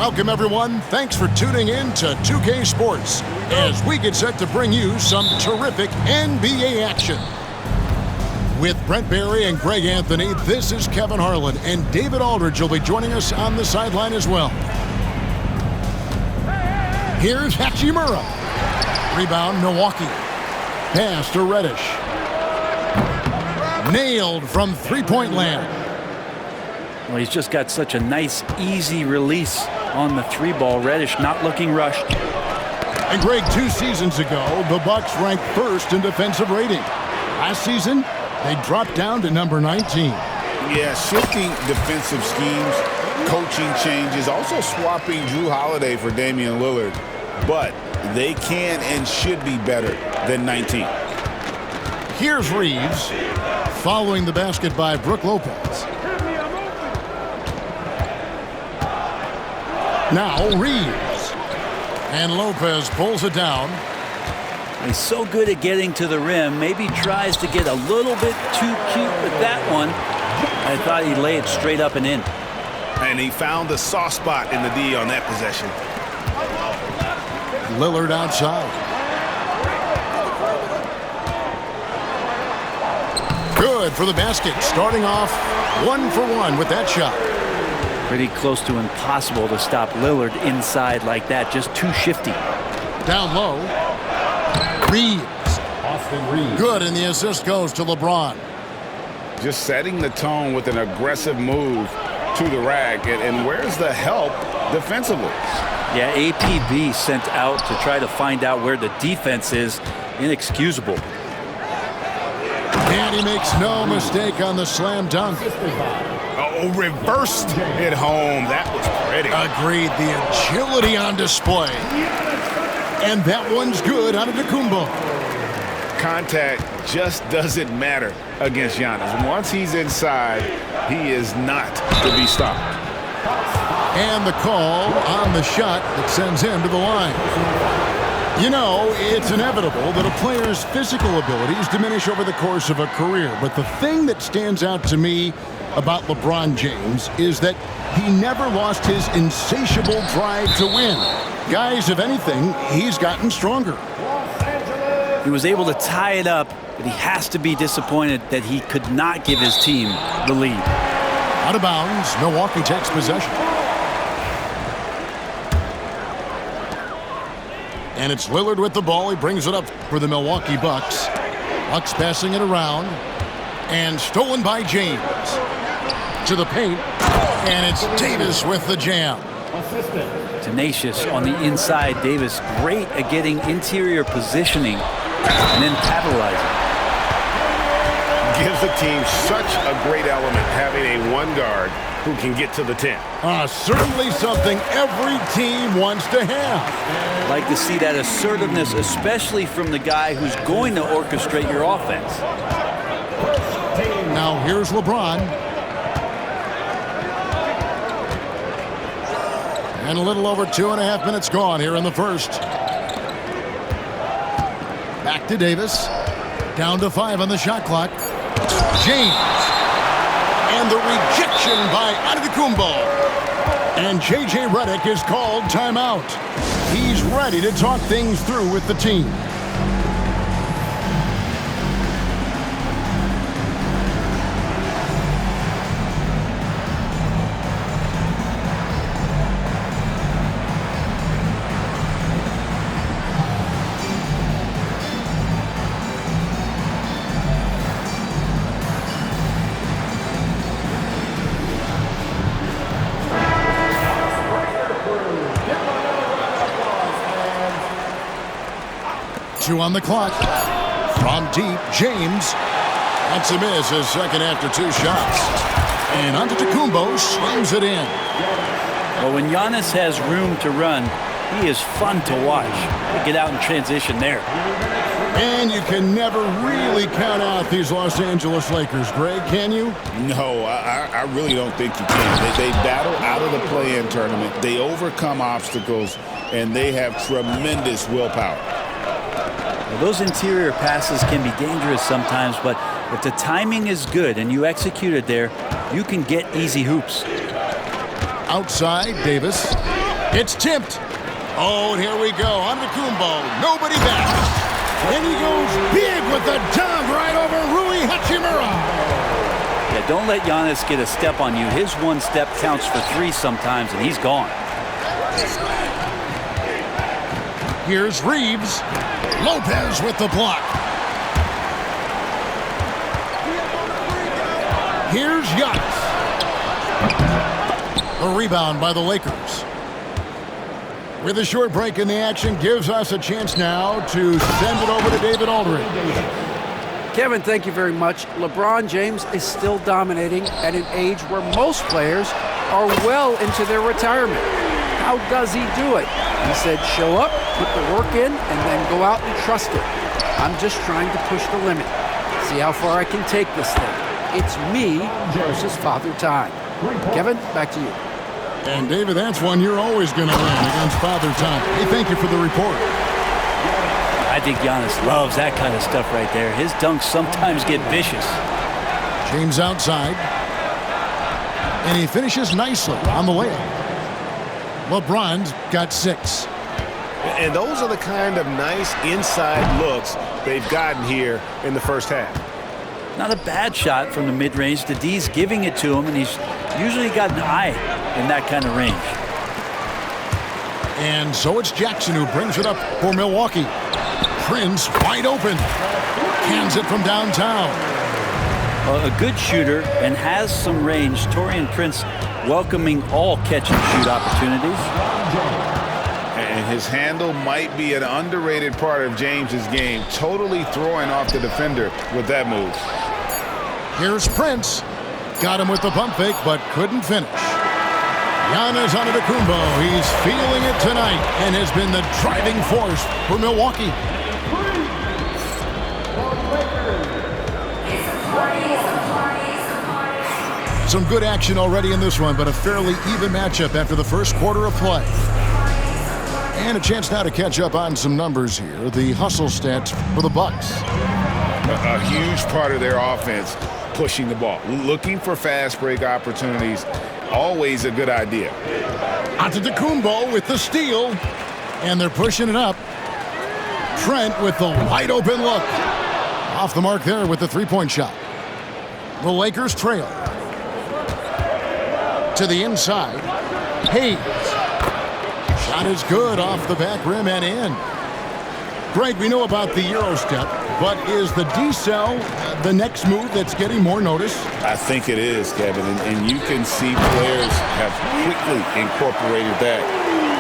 Welcome, everyone. Thanks for tuning in to 2K Sports as we get set to bring you some terrific NBA action. With Brent Barry and Greg Anthony, this is Kevin Harlan, and David Aldridge will be joining us on the sideline as well. Here's Hachimura. Rebound, Milwaukee. Pass to Reddish. Nailed from three-point land. Well, he's just got such a nice, easy release on the three ball. Reddish not looking rushed. And Greg, 2 seasons ago, the Bucks ranked first in defensive rating. Last season, they dropped down to number 19. Yeah, shifting defensive schemes, coaching changes, also swapping Jrue Holiday for Damian Lillard. But they can and should be better than 19. Here's Reeves, following the basket by Brook Lopez. Now Reeves. And Lopez pulls it down. He's so good at getting to the rim. Maybe tries to get a little bit too cute with that one. I thought he'd lay it straight up and in. And he found the soft spot in the D on that possession. Lillard outside. Good for the basket. Starting off 1 for 1 with that shot. Pretty close to impossible to stop Lillard inside like that. Just too shifty. Down low. Reeves. Austin Reeves. Good, and the assist goes to LeBron. Just setting the tone with an aggressive move to the rack. And where's the help defensively? Yeah, APB sent out to try to find out where the defense is. Inexcusable. And he makes no mistake on the slam dunk. Oh, reversed it home. That was pretty. Agreed. The agility on display. And that one's good out of Antetokounmpo. Contact just doesn't matter against Giannis. Once he's inside, he is not to be stopped. And the call on the shot that sends him to the line. You know, it's inevitable that a player's physical abilities diminish over the course of a career. But the thing that stands out to me about LeBron James is that he never lost his insatiable drive to win. Guys, if anything, he's gotten stronger. He was able to tie it up, but he has to be disappointed that he could not give his team the lead. Out of bounds, Milwaukee takes possession. And it's Lillard with the ball. He brings it up for the Milwaukee Bucks. Bucks passing it around. And stolen by James. To the paint. And it's Davis with the jam. Tenacious on the inside. Davis great at getting interior positioning and then capitalizing. Gives the team such a great element having a one guard who can get to the 10. Certainly something every team wants to have. Like to see that assertiveness, especially from the guy who's going to orchestrate your offense. Now here's LeBron. And a little over 2.5 minutes gone here in the first. Back to Davis. Down to 5 on the shot clock. James. And the rejection by Antetokounmpo. And J.J. Redick is called timeout. He's ready to talk things through with the team. Two on the clock. From deep, James. That's a miss, his second after 2 shots. And Antetokounmpo slams it in. Well, when Giannis has room to run, he is fun to watch. Get out in transition there. And you can never really count out these Los Angeles Lakers, Greg, can you? No, I really don't think you can. They battle out of the play-in tournament. They overcome obstacles, and they have tremendous willpower. Well, those interior passes can be dangerous sometimes, but if the timing is good and you execute it there, you can get easy hoops. Outside, Davis. It's tipped. Oh, and here we go. Antetokounmpo. Nobody back. And he goes big with the dunk right over Rui Hachimura. Yeah, don't let Giannis get a step on you. His one step counts for three sometimes, and he's gone. Here's Reeves. Lopez with the block. Here's Giannis. A rebound by the Lakers. With a short break in the action, gives us a chance now to send it over to David Aldridge. Kevin, thank you very much. LeBron James is still dominating at an age where most players are well into their retirement. How does he do it? He said, show up, put the work in, and then go out and trust it. I'm just trying to push the limit. See how far I can take this thing. It's me versus Father Time. Kevin, back to you. And David, that's one you're always going to win against Father Time. Hey, thank you for the report. I think Giannis loves that kind of stuff right there. His dunks sometimes get vicious. James outside. And he finishes nicely on the layup. LeBron's got 6. And those are the kind of nice inside looks they've gotten here in the first half. Not a bad shot from the mid-range. The D's giving it to him, and he's usually got an eye in that kind of range. And so it's Jackson who brings it up for Milwaukee. Prince wide open. Hands it from downtown. A good shooter and has some range. Taurean Prince welcoming all catch-and-shoot opportunities. And his handle might be an underrated part of James's game. Totally throwing off the defender with that move. Here's Prince. Got him with the pump fake, but couldn't finish. Giannis Antetokounmpo, he's feeling it tonight and has been the driving force for Milwaukee. Some good action already in this one, but a fairly even matchup after the first quarter of play. And a chance now to catch up on some numbers here. The hustle stats for the Bucks. A huge part of their offense, pushing the ball. Looking for fast break opportunities, always a good idea. Antetokounmpo with the steal, and they're pushing it up. Trent with the wide open look. Off the mark there with the three-point shot. The Lakers trail. To the inside. Hayes. Shot is good off the back rim and in. Greg, we know about the Euro step, but is the decel the next move that's getting more notice? I think it is, Kevin, and you can see players have quickly incorporated that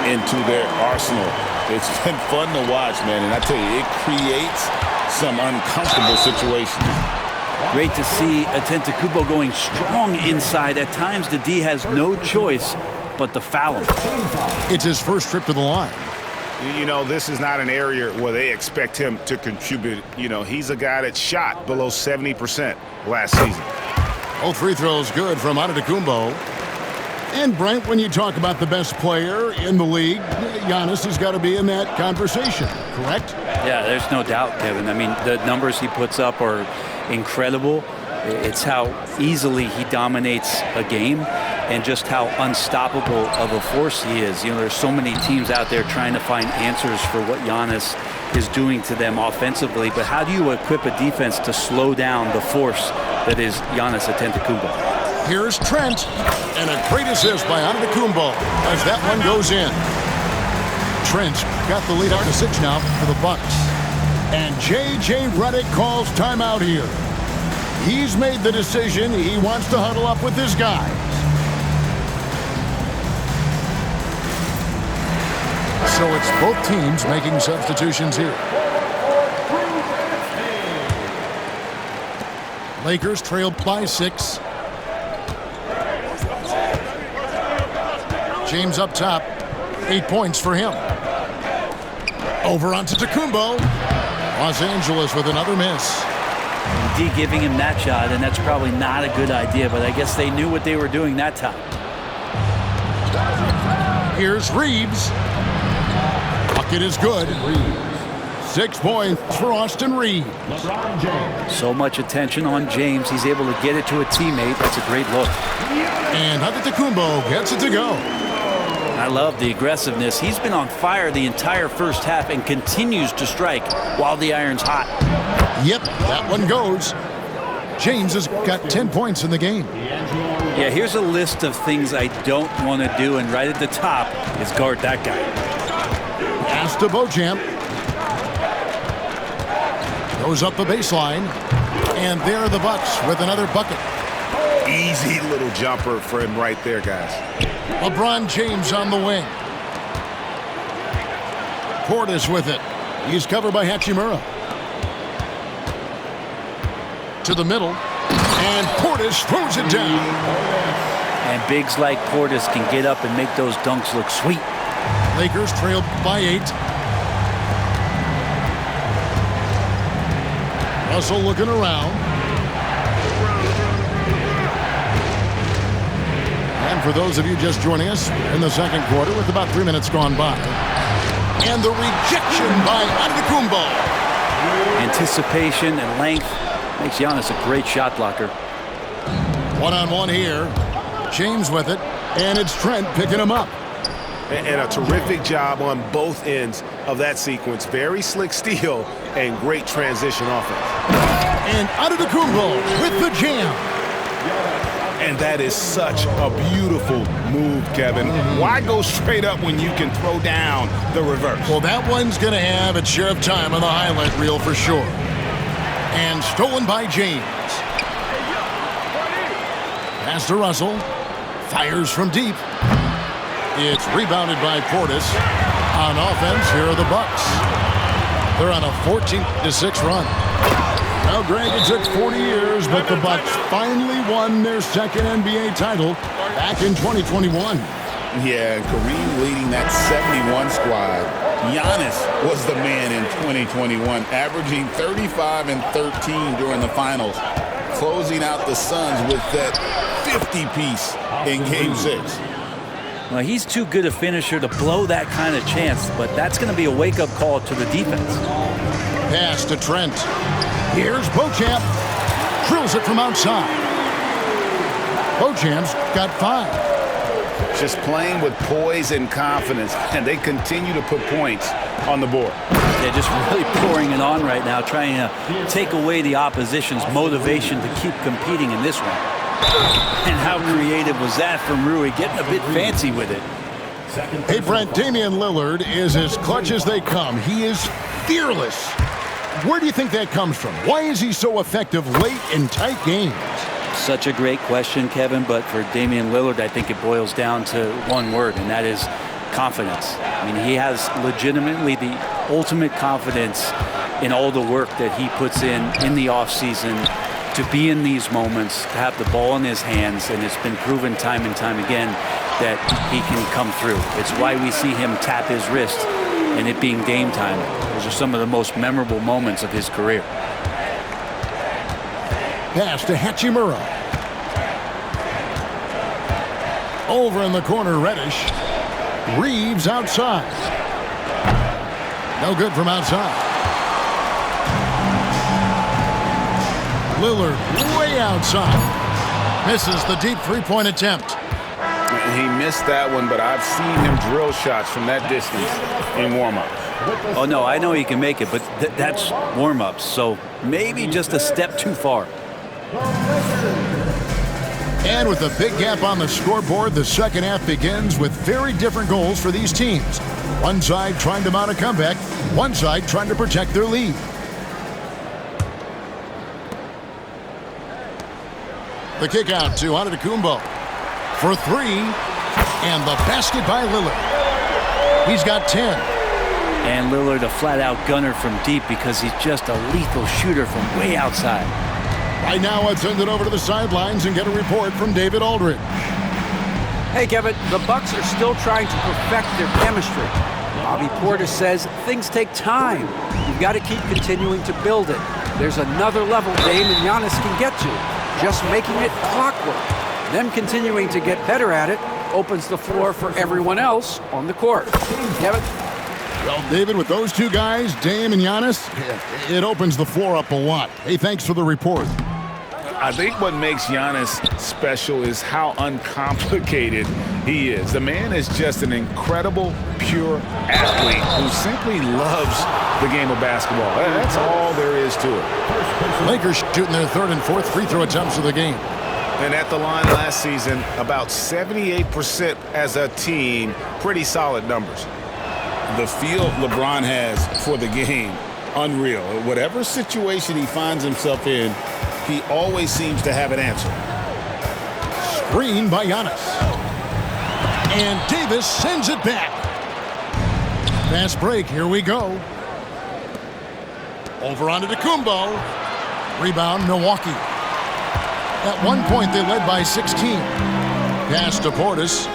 into their arsenal. It's been fun to watch, man, and I tell you, it creates some uncomfortable situations. Great to see Antetokounmpo going strong inside. At times, the D has no choice but to foul him. It's his first trip to the line. You know, this is not an area where they expect him to contribute. You know, he's a guy that shot below 70% last season. Both free throws good from Antetokounmpo. And Brent, when you talk about the best player in the league, Giannis has got to be in that conversation, correct? Yeah, there's no doubt, Kevin. I mean, the numbers he puts up are incredible. It's how easily he dominates a game and just how unstoppable of a force he is. You know, there's so many teams out there trying to find answers for what Giannis is doing to them offensively, but how do you equip a defense to slow down the force that is Giannis Antetokounmpo? Here's Trent, and a great assist by Antetokounmpo as that one goes in. Trent got the lead out to 6 now for the Bucks. And J.J. Redick calls timeout here. He's made the decision he wants to huddle up with his guys. So it's both teams making substitutions here. Lakers trailed by 6. James up top. 8 points for him. Over onto Antetokounmpo. Los Angeles with another miss. D giving him that shot, and that's probably not a good idea, but I guess they knew what they were doing that time. Here's Reeves. Bucket is good. 6 points for Austin Reeves. So much attention on James. He's able to get it to a teammate. That's a great look. And Antetokounmpo gets it to go. I love the aggressiveness. He's been on fire the entire first half and continues to strike while the iron's hot. Yep, that one goes. James has got 10 points in the game. Yeah, here's a list of things I don't want to do, and right at the top is guard that guy. Pass to Beauchamp. Goes up the baseline. And there are the Bucks with another bucket. Easy little jumper for him right there, guys. LeBron James on the wing. Portis with it. He's covered by Hachimura. To the middle. And Portis throws it down. And bigs like Portis can get up and make those dunks look sweet. Lakers trailed by 8. Russell looking around. And for those of you just joining us, in the second quarter with about 3 minutes gone by. And the rejection by Antetokounmpo. Anticipation and length makes Giannis a great shot blocker. One-on-one here. James with it. And it's Trent picking him up. And a terrific job on both ends of that sequence. Very slick steal and great transition offense. And Antetokounmpo with the jam. And that is such a beautiful move, Kevin. Why go straight up when you can throw down the reverse? Well, that one's going to have its share of time on the highlight reel for sure. And stolen by James. Pass to Russell. Fires from deep. It's rebounded by Portis. On offense, here are the Bucks. They're on a 14-6 run. Now, Greg, it took 40 years, but the Bucks finally won their second NBA title back in 2021. Yeah, and Kareem leading that 71 squad. Giannis was the man in 2021, averaging 35 and 13 during the finals, closing out the Suns with that 50-piece in Game 6. Well, he's too good a finisher to blow that kind of chance, but that's going to be a wake-up call to the defense. Pass to Trent. Here's Beauchamp. Drills it from outside. Beauchamp's got 5. Just playing with poise and confidence, and they continue to put points on the board. They're just really pouring it on right now, trying to take away the opposition's motivation to keep competing in this one. And how creative was that from Rui, getting a bit fancy with it. Hey, Brent, Damian Lillard is as clutch as they come. He is fearless. Where do you think that comes from? Why is he so effective late in tight games? Such a great question, Kevin, but for Damian Lillard, I think it boils down to one word, and that is confidence. I mean, he has legitimately the ultimate confidence in all the work that he puts in the offseason to be in these moments, to have the ball in his hands, and it's been proven time and time again that he can come through. It's why we see him tap his wrist and it being game time. Those are some of the most memorable moments of his career. Pass to Hachimura. Over in the corner, Reddish. Reeves outside. No good from outside. Lillard way outside. Misses the deep three-point attempt. He missed that one, but I've seen him drill shots from that distance in warm-up. Oh, no, I know he can make it, but that's warm-ups, so maybe just a step too far. And with a big gap on the scoreboard, the second half begins with very different goals for these teams. One side trying to mount a comeback, one side trying to protect their lead. The kick out to Antetokounmpo for 3, and the basket by Lillard. He's got 10. And Lillard a flat-out gunner from deep because he's just a lethal shooter from way outside. Right now, let's send it over to the sidelines and get a report from David Aldridge. Hey, Kevin, the Bucks are still trying to perfect their chemistry. Bobby Portis says things take time. You've got to keep continuing to build it. There's another level Dame and Giannis can get to. Just making it clockwork. Them continuing to get better at it opens the floor for everyone else on the court. Kevin? Well, David, with those two guys, Dame and Giannis, it opens the floor up a lot. Hey, thanks for the report. I think what makes Giannis special is how uncomplicated he is. The man is just an incredible, pure athlete who simply loves the game of basketball. That's all there is to it. Lakers shooting their third and fourth free throw attempts of the game. And at the line last season, about 78% as a team. Pretty solid numbers. The feel LeBron has for the game, unreal. Whatever situation he finds himself in, he always seems to have an answer. Screen by Giannis. And Davis sends it back. Fast break, here we go. Over onto Kumbo. Rebound, Milwaukee. At one point, they led by 16. Pass to Portis.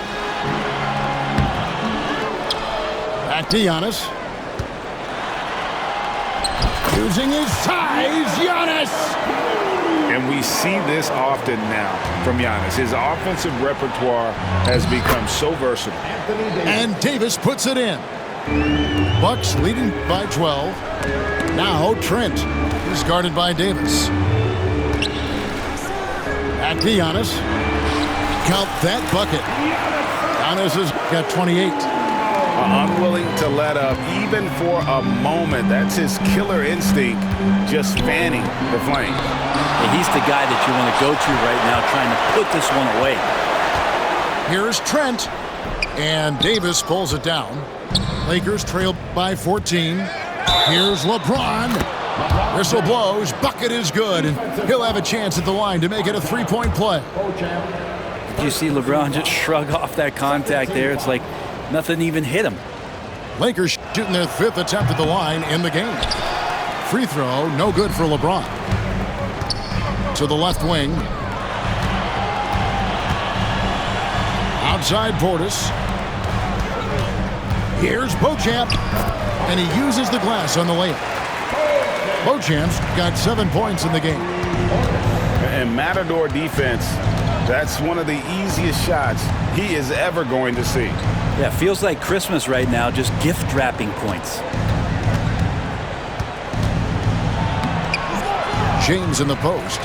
Back to Giannis. Using his size, Giannis! And we see this often now from Giannis. His offensive repertoire has become so versatile. And Davis puts it in. Bucks leading by 12. Now Trent is guarded by Davis. Back to Giannis. Count that bucket. Giannis has got 28. Unwilling to let up even for a moment. That's his killer instinct, just fanning the flame. And he's the guy that you want to go to right now trying to put this one away. Here's Trent. And Davis pulls it down. Lakers trail by 14. Here's LeBron. Whistle blows. Bucket is good. And he'll have a chance at the line to make it a three-point play. Did you see LeBron just shrug off that contact there? It's like nothing even hit him. Lakers shooting their fifth attempt at the line in the game. Free throw, no good for LeBron. To the left wing. Outside Portis. Here's Beauchamp. And he uses the glass on the layup. Beauchamp's got 7 points in the game. And Matador defense, that's one of the easiest shots he is ever going to see. Yeah, feels like Christmas right now, just gift wrapping points. James in the post.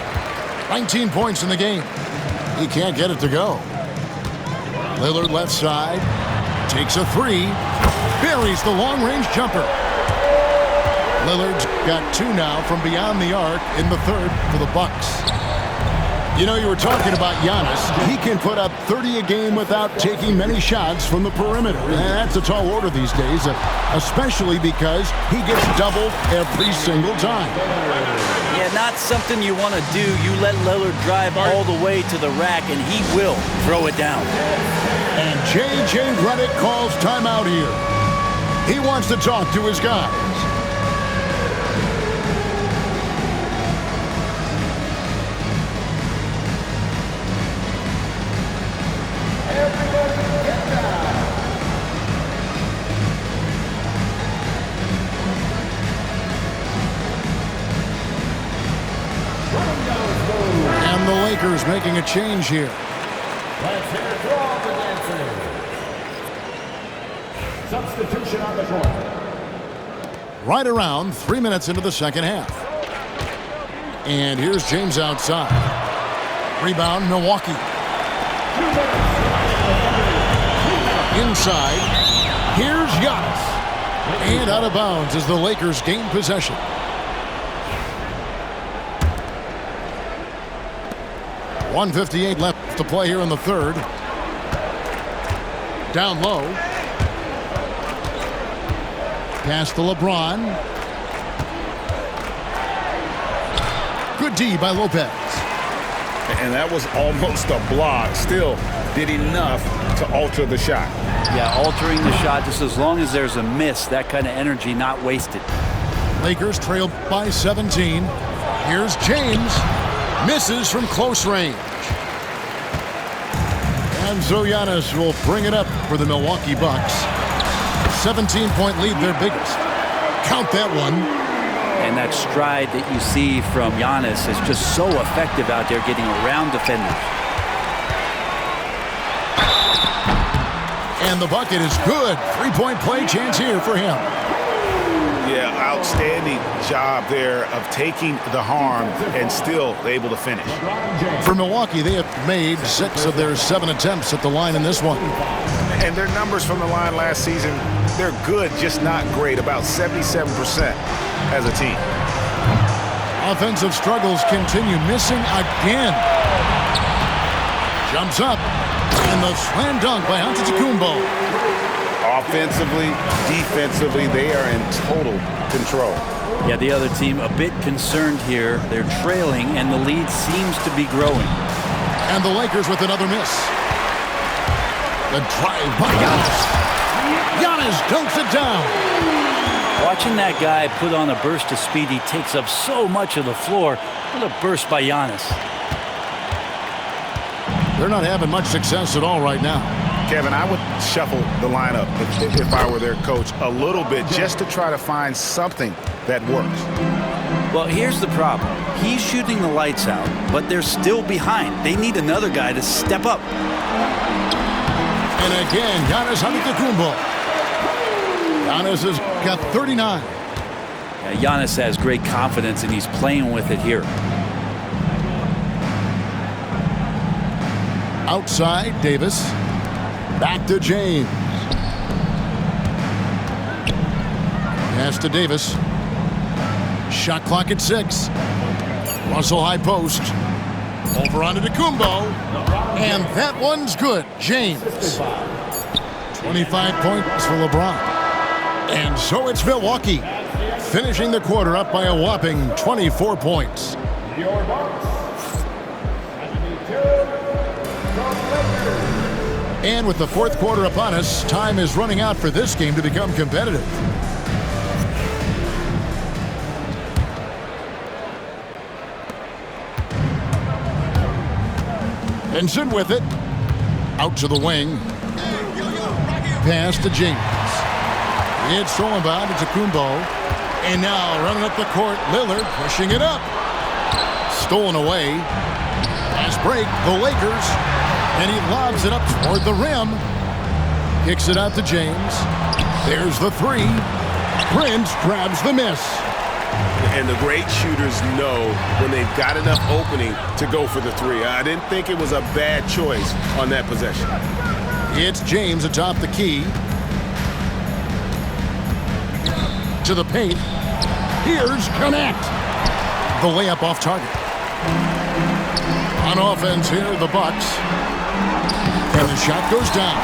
19 points in the game. He can't get it to go. Lillard left side. Takes a three. Buries the long-range jumper. Lillard's got two now from beyond the arc in the third for the Bucks. You know, you were talking about Giannis. He can put up 30 a game without taking many shots from the perimeter. And that's a tall order these days, especially because he gets doubled every single time. Yeah, not something you want to do. You let Lillard drive all the way to the rack, and he will throw it down. And J.J. Redick calls timeout here. He wants to talk to his guys. And the Lakers making a change here. Let's hear it for all the dancers. Substitution on the court. Right around 3 minutes into the second half. And here's James outside. Rebound, Milwaukee. Inside. Here's Giannis. And out of bounds as the Lakers gain possession. .158 left to play here in the third. Down low. Pass to LeBron. Good D by Lopez. And that was almost a block. Still did enough to alter the shot. Yeah, altering the shot just as long as there's a miss, that kind of energy not wasted. Lakers trail by 17. Here's James. Misses from close range. And so Giannis will bring it up for the Milwaukee Bucks. 17-point lead, their biggest. Count that one. And that stride that you see from Giannis is just so effective out there getting around defenders. And the bucket is good. 3-point play chance here for him. Yeah, outstanding job there of taking the harm and still able to finish. For Milwaukee, they have made 6 of their 7 attempts at the line in this one. And their numbers from the line last season, they're good, just not great, about 77% as a team. Offensive struggles continue, missing again. Jumps up, and the slam dunk by Antetokounmpo. Offensively, defensively, they are in total control. Yeah, the other team a bit concerned here. They're trailing, and the lead seems to be growing. And the Lakers with another miss. The drive by Giannis. Giannis dunks it down. Watching that guy put on a burst of speed, he takes up so much of the floor. What a burst by Giannis. They're not having much success at all right now. Kevin, I would shuffle the lineup if I were their coach a little bit just to try to find something that works. Well, here's the problem. He's shooting the lights out, but they're still behind. They need another guy to step up. And again, Giannis Antetokounmpo. Giannis has got 39. Yeah, Giannis has great confidence, and he's playing with it here. Outside, Davis. Back to James. Pass to Davis. Shot clock at 6. Russell high post. Over onto Antetokounmpo. And that one's good. James. 25 points for LeBron. And so it's Milwaukee, finishing the quarter up by a whopping 24 points. Your Bucks. 72 from Lakers. And with the fourth quarter upon us, time is running out for this game to become competitive. Benson with it. Out to the wing. Pass to James. It's stolen by Antetokounmpo. And now running up the court, Lillard pushing it up. Stolen away. Pass break, the Lakers. And he lobs it up toward the rim. Kicks it out to James. There's the 3. Prince grabs the miss. And the great shooters know when they've got enough opening to go for the 3. I didn't think it was a bad choice on that possession. It's James atop the key. To the paint. Here's Connect. The layup off target. On offense here, the Bucks. And the shot goes down.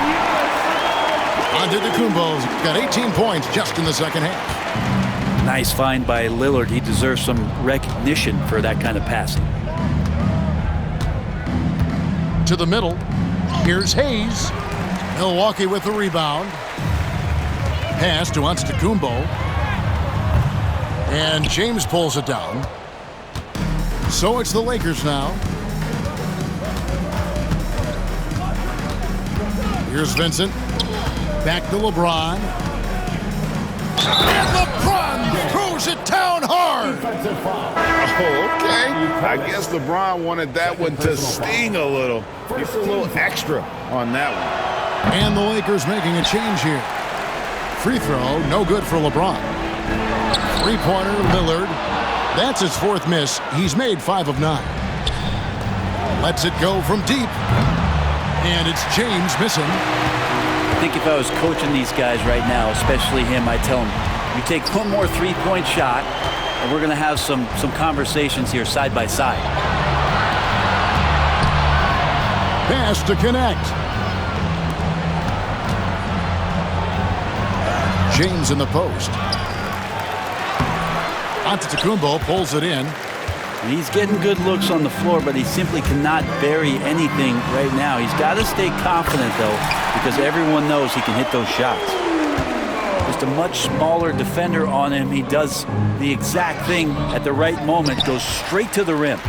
Antetokounmpo's got 18 points just in the second half. Nice find by Lillard. He deserves some recognition for that kind of passing. To the middle. Here's Hayes. Milwaukee with the rebound. Pass to Antetokounmpo. And James pulls it down. So it's the Lakers now. Here's Vincent. Back to LeBron. And LeBron throws it down hard. Oh, okay. I guess LeBron wanted that one to sting a little. He's a little extra on that one. And the Lakers making a change here. Free throw, no good for LeBron. Three-pointer, Lillard. That's his 4th miss. He's made 5 of 9. Lets it go from deep. And it's James missing. I think if I was coaching these guys right now, especially him, I'd tell him, you take one more 3-point shot, and we're going to have some conversations here side by side. Pass to Connect. James in the post. Antetokounmpo pulls it in. And he's getting good looks on the floor, but he simply cannot bury anything right now. He's got to stay confident, though, because everyone knows he can hit those shots. Just a much smaller defender on him. He does the exact thing at the right moment, goes straight to the rim.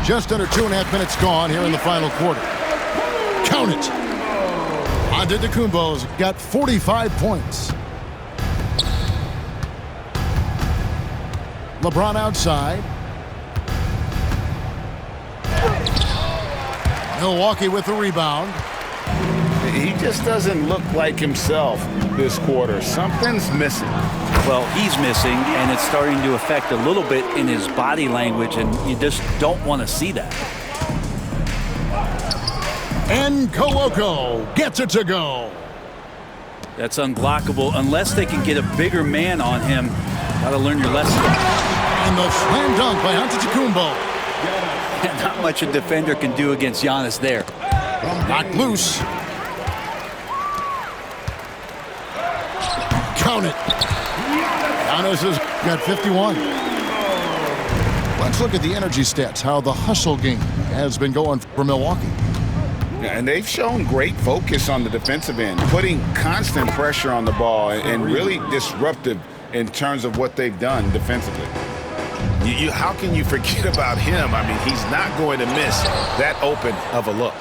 Just under 2.5 minutes gone here in the final quarter. Count it. Antetokounmpo's got 45 points. LeBron outside. Milwaukee with the rebound. He just doesn't look like himself this quarter. Something's missing. Well, he's missing, and it's starting to affect a little bit in his body language, and you just don't want to see that. And Koloko gets it to go. That's unblockable unless they can get a bigger man on him. Got to learn your lesson. And the slam dunk by Antetokounmpo. Not much a defender can do against Giannis there. Knocked loose. Count it. Giannis has got 51. Let's look at the energy stats, how the hustle game has been going for Milwaukee. Yeah, and they've shown great focus on the defensive end, putting constant pressure on the ball and really disruptive in terms of what they've done defensively. How can you forget about him? I mean, he's not going to miss that open of a look.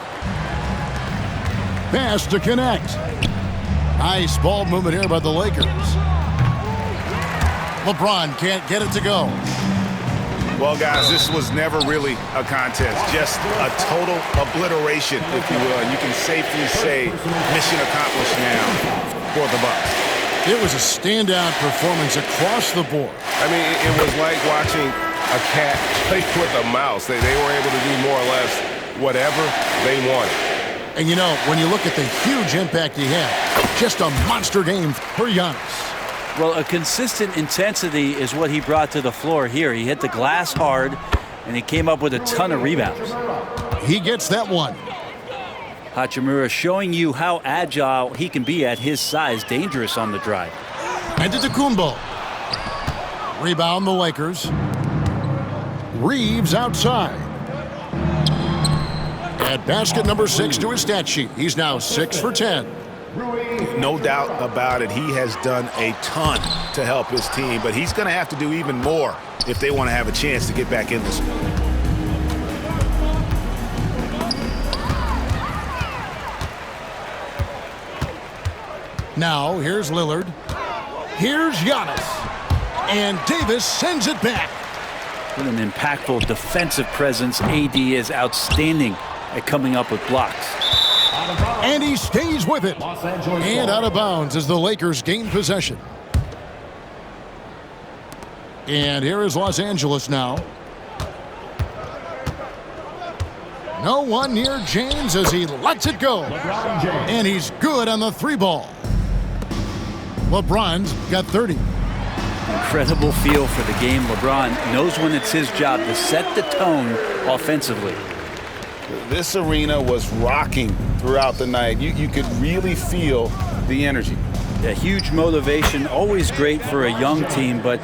Pass to connect. Nice ball movement here by the Lakers. LeBron can't get it to go. Well, guys, this was never really a contest, just a total obliteration, if you will. And you can safely say mission accomplished now for the Bucks. It was a standout performance across the board. I mean, it was like watching a cat play with a mouse. They were able to do more or less whatever they wanted. And you know, when you look at the huge impact he had, just a monster game for Giannis. Well, a consistent intensity is what he brought to the floor here. He hit the glass hard, and he came up with a ton of rebounds. He gets that one. Hachimura showing you how agile he can be at his size, dangerous on the drive. Antetokounmpo. Rebound the Lakers. Reeves outside. At basket number 6 to his stat sheet. He's now 6 for 10. No doubt about it. He has done a ton to help his team, but he's going to have to do even more if they want to have a chance to get back in this one. Now, here's Lillard. Here's Giannis. And Davis sends it back. What an impactful defensive presence. AD is outstanding at coming up with blocks. And he stays with it. And out of bounds as the Lakers gain possession. And here is Los Angeles now. No one near James as he lets it go. And he's good on the 3-ball. LeBron's got 30. Incredible feel for the game. LeBron knows when it's his job to set the tone offensively. This arena was rocking throughout the night. You could really feel the energy. A huge motivation, always great for a young team, but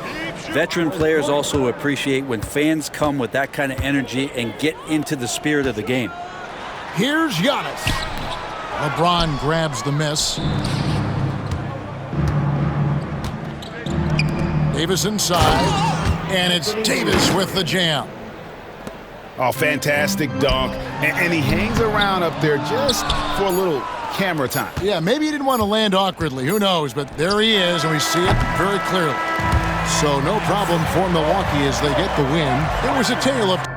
veteran players also appreciate when fans come with that kind of energy and get into the spirit of the game. Here's Giannis. LeBron grabs the miss. Davis inside, and it's Davis with the jam. Oh, fantastic dunk. And he hangs around up there just for a little camera time. Yeah, maybe he didn't want to land awkwardly. Who knows? But there he is, and we see it very clearly. So no problem for Milwaukee as they get the win. It was a tale of